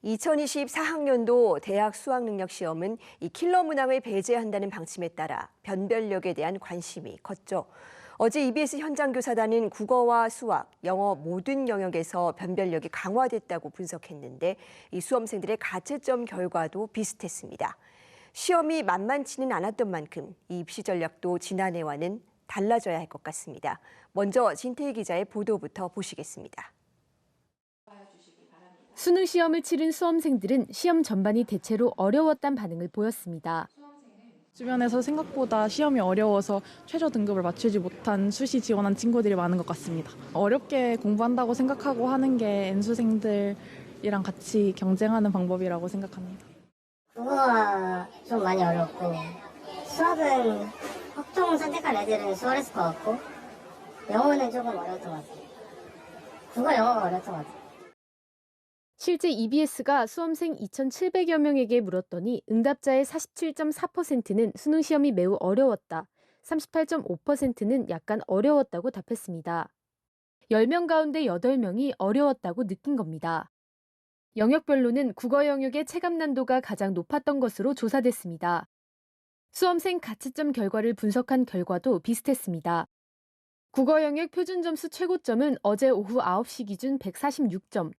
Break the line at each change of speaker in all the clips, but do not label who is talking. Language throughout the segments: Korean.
2024학년도 대학 수학능력시험은 이 킬러 문항을 배제한다는 방침에 따라 변별력에 대한 관심이 컸죠. 어제 EBS 현장교사단은 국어와 수학, 영어 모든 영역에서 변별력이 강화됐다고 분석했는데 이 수험생들의 가채점 결과도 비슷했습니다. 시험이 만만치는 않았던 만큼 이 입시 전략도 지난해와는 달라져야 할 것 같습니다. 먼저 진태희 기자의 보도부터 보시겠습니다.
수능 시험을 치른 수험생들은 시험 전반이 대체로 어려웠다는 반응을 보였습니다.
주변에서 생각보다 시험이 어려워서 최저 등급을 맞추지 못한 수시 지원한 친구들이 많은 것 같습니다. 어렵게 공부한다고 생각하고 하는 게 N수생들이랑 같이 경쟁하는 방법이라고 생각합니다.
국어가 좀 많이 어렵고 수학은 확통 선택한 애들은 수월했을 것 같고 영어는 조금 어려웠던 것 같아요. 국어, 영어가 어려웠던 것 같아요.
실제 EBS가 수험생 2,700여 명에게 물었더니 응답자의 47.4%는 수능 시험이 매우 어려웠다, 38.5%는 약간 어려웠다고 답했습니다. 10명 가운데 8명이 어려웠다고 느낀 겁니다. 영역별로는 국어 영역의 체감 난도가 가장 높았던 것으로 조사됐습니다. 수험생 가채점 결과를 분석한 결과도 비슷했습니다. 국어 영역 표준 점수 최고점은 어제 오후 9시 기준 146점,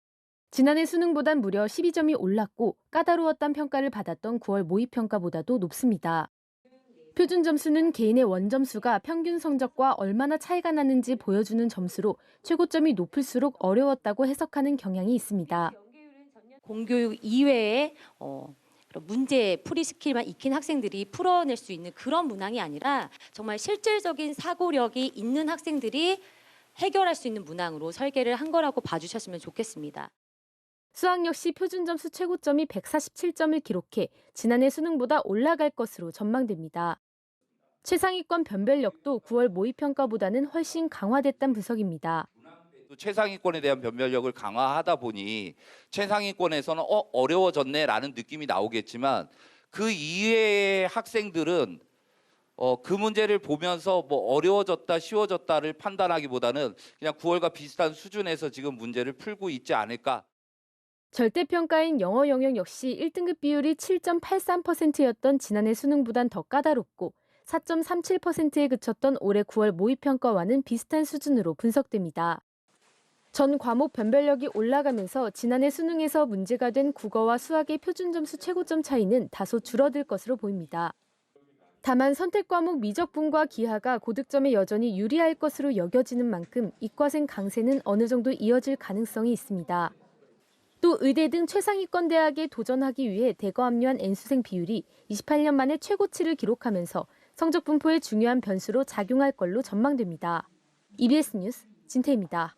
지난해 수능보단 무려 12점이 올랐고 까다로웠다는 평가를 받았던 9월 모의평가보다도 높습니다. 표준 점수는 개인의 원점수가 평균 성적과 얼마나 차이가 나는지 보여주는 점수로 최고점이 높을수록 어려웠다고 해석하는 경향이 있습니다.
공교육 이외에 문제 풀이 스킬만 익힌 학생들이 풀어낼 수 있는 그런 문항이 아니라 정말 실질적인 사고력이 있는 학생들이 해결할 수 있는 문항으로 설계를 한 거라고 봐주셨으면 좋겠습니다.
수학 역시 표준 점수 최고점이 147점을 기록해 지난해 수능보다 올라갈 것으로 전망됩니다. 최상위권 변별력도 9월 모의평가보다는 훨씬 강화됐다는 분석입니다.
최상위권에 대한 변별력을 강화하다 보니 최상위권에서는 어려워졌네라는 느낌이 나오겠지만 그 이외의 학생들은 그 문제를 보면서 뭐 어려워졌다, 쉬워졌다를 판단하기보다는 그냥 9월과 비슷한 수준에서 지금 문제를 풀고 있지 않을까.
절대평가인 영어 영역 역시 1등급 비율이 7.83%였던 지난해 수능보단 더 까다롭고 4.37%에 그쳤던 올해 9월 모의평가와는 비슷한 수준으로 분석됩니다. 전 과목 변별력이 올라가면서 지난해 수능에서 문제가 된 국어와 수학의 표준 점수 최고점 차이는 다소 줄어들 것으로 보입니다. 다만 선택 과목 미적분과 기하가 고득점에 여전히 유리할 것으로 여겨지는 만큼 이과생 강세는 어느 정도 이어질 가능성이 있습니다. 또 의대 등 최상위권 대학에 도전하기 위해 대거 합류한 N수생 비율이 28년 만에 최고치를 기록하면서 성적 분포에 중요한 변수로 작용할 걸로 전망됩니다. EBS 뉴스 진태입니다.